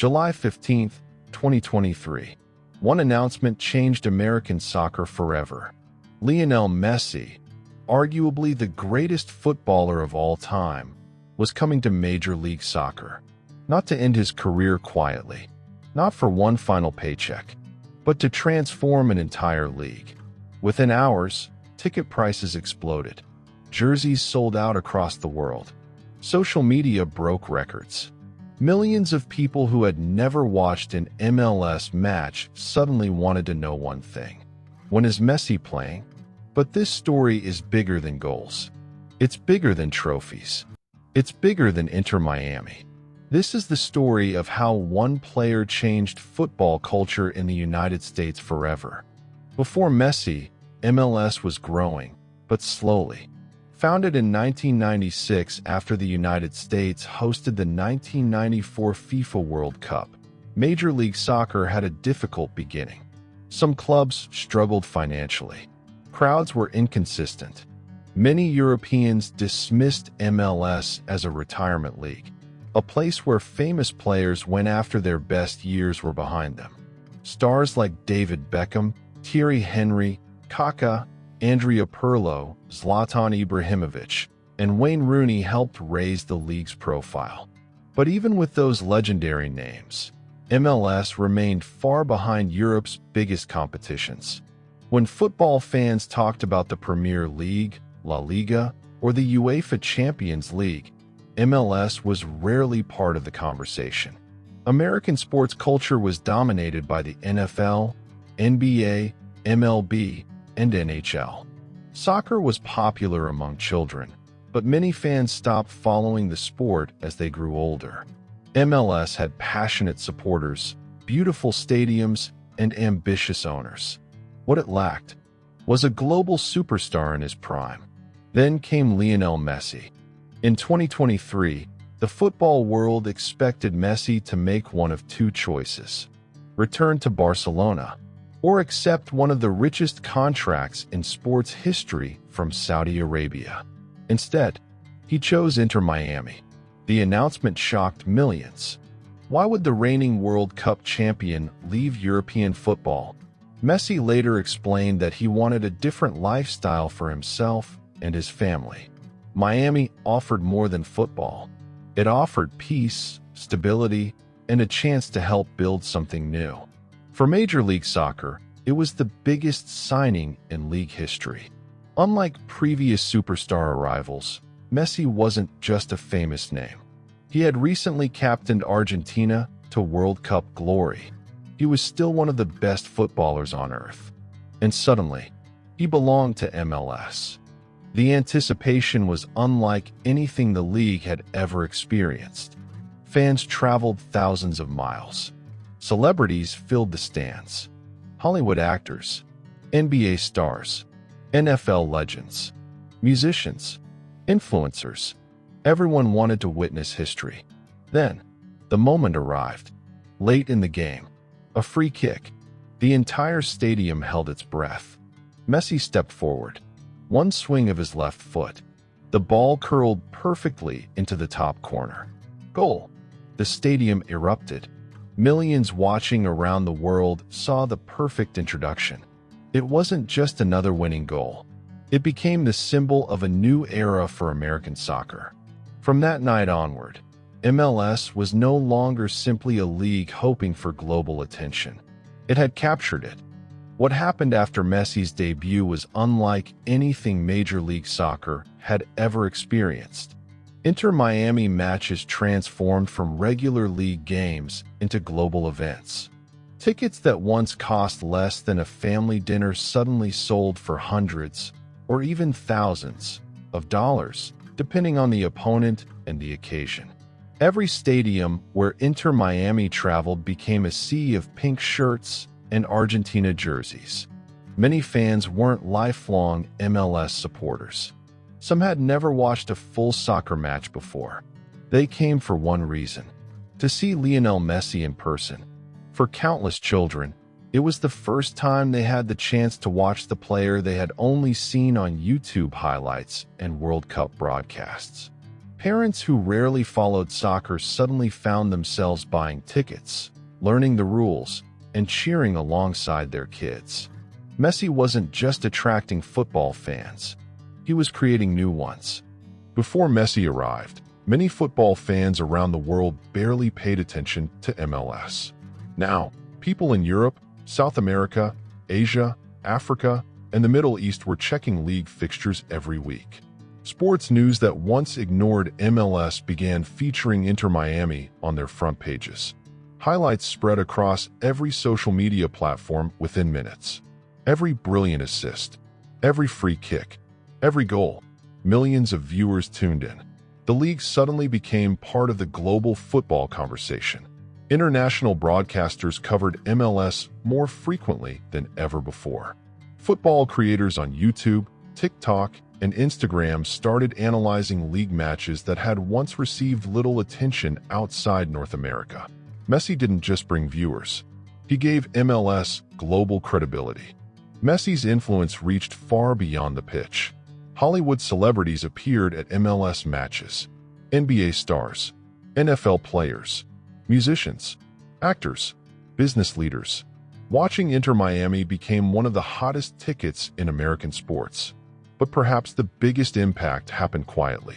July 15, 2023. One announcement changed American soccer forever. Lionel Messi, arguably the greatest footballer of all time, was coming to Major League Soccer. Not to end his career quietly, not for one final paycheck, but to transform an entire league. Within hours, ticket prices exploded. Jerseys sold out across the world. Social media broke records. Millions of people who had never watched an MLS match suddenly wanted to know one thing. When is Messi playing? But this story is bigger than goals. It's bigger than trophies. It's bigger than Inter Miami. This is the story of how one player changed football culture in the United States forever. Before Messi, MLS was growing, but slowly. Founded in 1996 after the United States hosted the 1994 FIFA World Cup, Major League Soccer had a difficult beginning. Some clubs struggled financially. Crowds were inconsistent. Many Europeans dismissed MLS as a retirement league, a place where famous players went after their best years were behind them. Stars like David Beckham, Thierry Henry, Kaká, Andrea Pirlo, Zlatan Ibrahimovic, and Wayne Rooney helped raise the league's profile. But even with those legendary names, MLS remained far behind Europe's biggest competitions. When football fans talked about the Premier League, La Liga, or the UEFA Champions League, MLS was rarely part of the conversation. American sports culture was dominated by the NFL, NBA, MLB, and NHL. Soccer was popular among children, but many fans stopped following the sport as they grew older. MLS had passionate supporters, beautiful stadiums, and ambitious owners. What it lacked was a global superstar in his prime. Then came Lionel Messi. In 2023, the football world expected Messi to make one of two choices: return to Barcelona, or accept one of the richest contracts in sports history from Saudi Arabia. Instead, he chose Inter Miami. The announcement shocked millions. Why would the reigning World Cup champion leave European football? Messi later explained that he wanted a different lifestyle for himself and his family. Miami offered more than football. It offered peace, stability, and a chance to help build something new. For Major League Soccer, it was the biggest signing in league history. Unlike previous superstar arrivals, Messi wasn't just a famous name. He had recently captained Argentina to World Cup glory. He was still one of the best footballers on earth. And suddenly, he belonged to MLS. The anticipation was unlike anything the league had ever experienced. Fans traveled thousands of miles. Celebrities filled the stands. Hollywood actors, NBA stars, NFL legends, musicians, influencers. Everyone wanted to witness history. Then, the moment arrived. Late in the game, a free kick. The entire stadium held its breath. Messi stepped forward. One swing of his left foot. The ball curled perfectly into the top corner. Goal. The stadium erupted. Millions watching around the world saw the perfect introduction. It wasn't just another winning goal. It became the symbol of a new era for American soccer. From that night onward, MLS was no longer simply a league hoping for global attention. It had captured it. What happened after Messi's debut was unlike anything Major League Soccer had ever experienced. Inter Miami matches transformed from regular league games into global events. Tickets that once cost less than a family dinner suddenly sold for hundreds, or even thousands, of dollars, depending on the opponent and the occasion. Every stadium where Inter Miami traveled became a sea of pink shirts and Argentina jerseys. Many fans weren't lifelong MLS supporters. Some had never watched a full soccer match before. They came for one reason: to see Lionel Messi in person. For countless children, it was the first time they had the chance to watch the player they had only seen on YouTube highlights and World Cup broadcasts. Parents who rarely followed soccer suddenly found themselves buying tickets, learning the rules, and cheering alongside their kids. Messi wasn't just attracting football fans. He was creating new ones. Before Messi arrived, many football fans around the world barely paid attention to MLS. Now, people in Europe, South America, Asia, Africa, and the Middle East were checking league fixtures every week. Sports news that once ignored MLS began featuring Inter Miami on their front pages. Highlights spread across every social media platform within minutes. Every brilliant assist, every free kick, every goal, millions of viewers tuned in. The league suddenly became part of the global football conversation. International broadcasters covered MLS more frequently than ever before. Football creators on YouTube, TikTok, and Instagram started analyzing league matches that had once received little attention outside North America. Messi didn't just bring viewers. He gave MLS global credibility. Messi's influence reached far beyond the pitch. Hollywood celebrities appeared at MLS matches. NBA stars, NFL players, musicians, actors, business leaders. Watching Inter Miami became one of the hottest tickets in American sports. But perhaps the biggest impact happened quietly,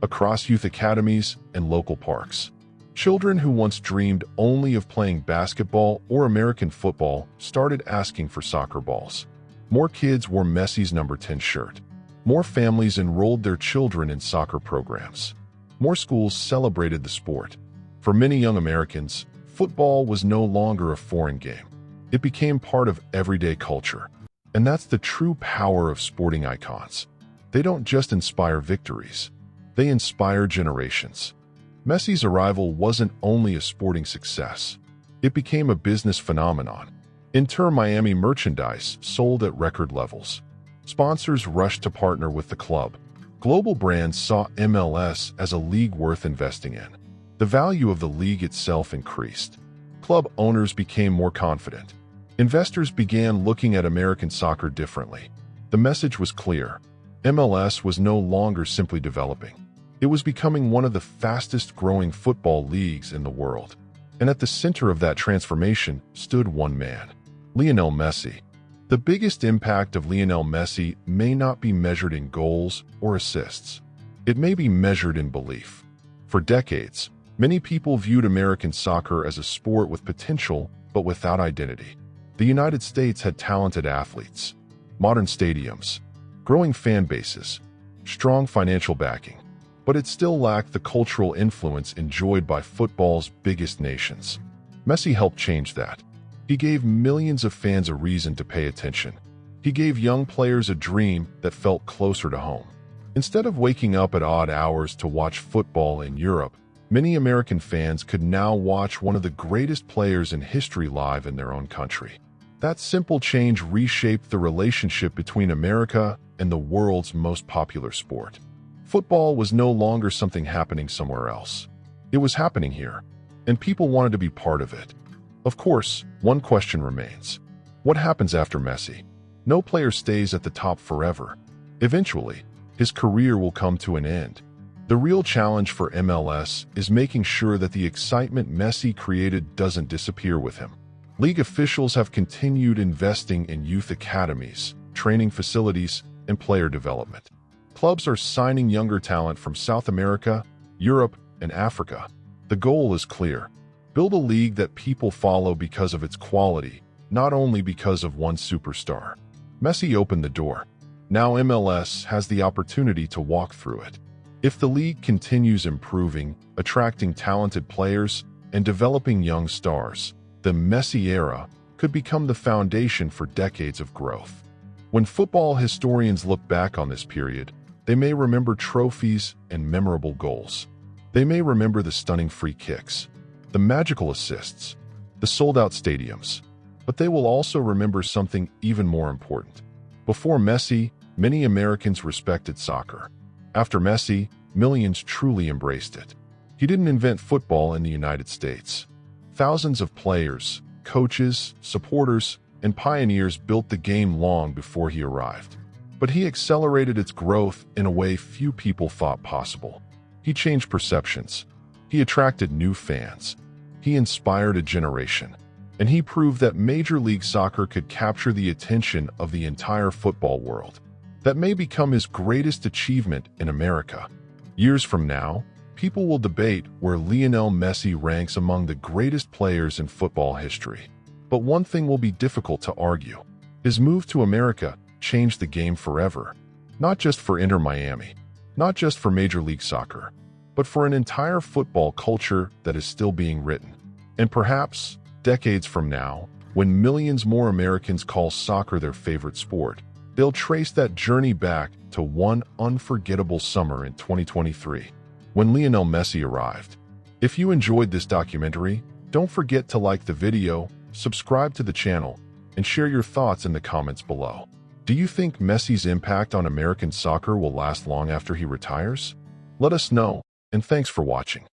across youth academies and local parks. Children who once dreamed only of playing basketball or American football started asking for soccer balls. More kids wore Messi's number 10 shirt. More families enrolled their children in soccer programs. More schools celebrated the sport. For many young Americans, football was no longer a foreign game. It became part of everyday culture. And that's the true power of sporting icons. They don't just inspire victories. They inspire generations. Messi's arrival wasn't only a sporting success. It became a business phenomenon. Inter Miami merchandise sold at record levels. Sponsors rushed to partner with the club. Global brands saw MLS as a league worth investing in. The value of the league itself increased. Club owners became more confident. Investors began looking at American soccer differently. The message was clear. MLS was no longer simply developing. It was becoming one of the fastest-growing football leagues in the world. And at the center of that transformation stood one man, Lionel Messi. The biggest impact of Lionel Messi may not be measured in goals or assists. It may be measured in belief. For decades, many people viewed American soccer as a sport with potential but without identity. The United States had talented athletes, modern stadiums, growing fan bases, strong financial backing, but it still lacked the cultural influence enjoyed by football's biggest nations. Messi helped change that. He gave millions of fans a reason to pay attention. He gave young players a dream that felt closer to home. Instead of waking up at odd hours to watch football in Europe, many American fans could now watch one of the greatest players in history live in their own country. That simple change reshaped the relationship between America and the world's most popular sport. Football was no longer something happening somewhere else. It was happening here, and people wanted to be part of it. Of course, one question remains. What happens after Messi? No player stays at the top forever. Eventually, his career will come to an end. The real challenge for MLS is making sure that the excitement Messi created doesn't disappear with him. League officials have continued investing in youth academies, training facilities, and player development. Clubs are signing younger talent from South America, Europe, and Africa. The goal is clear. Build a league that people follow because of its quality, not only because of one superstar. Messi opened the door. Now MLS has the opportunity to walk through it. If the league continues improving, attracting talented players, and developing young stars, the Messi era could become the foundation for decades of growth. When football historians look back on this period, they may remember trophies and memorable goals. They may remember the stunning free kicks, the magical assists, the sold-out stadiums. But they will also remember something even more important. Before Messi, many Americans respected soccer. After Messi, millions truly embraced it. He didn't invent football in the United States. Thousands of players, coaches, supporters, and pioneers built the game long before he arrived. But he accelerated its growth in a way few people thought possible. He changed perceptions. He attracted new fans. He inspired a generation. And he proved that Major League Soccer could capture the attention of the entire football world. That may become his greatest achievement in America. Years from now, people will debate where Lionel Messi ranks among the greatest players in football history. But one thing will be difficult to argue. His move to America changed the game forever. Not just for Inter Miami, not just for Major League Soccer, but for an entire football culture that is still being written. And perhaps, decades from now, when millions more Americans call soccer their favorite sport, they'll trace that journey back to one unforgettable summer in 2023, when Lionel Messi arrived. If you enjoyed this documentary, don't forget to like the video, subscribe to the channel, and share your thoughts in the comments below. Do you think Messi's impact on American soccer will last long after he retires? Let us know, and thanks for watching.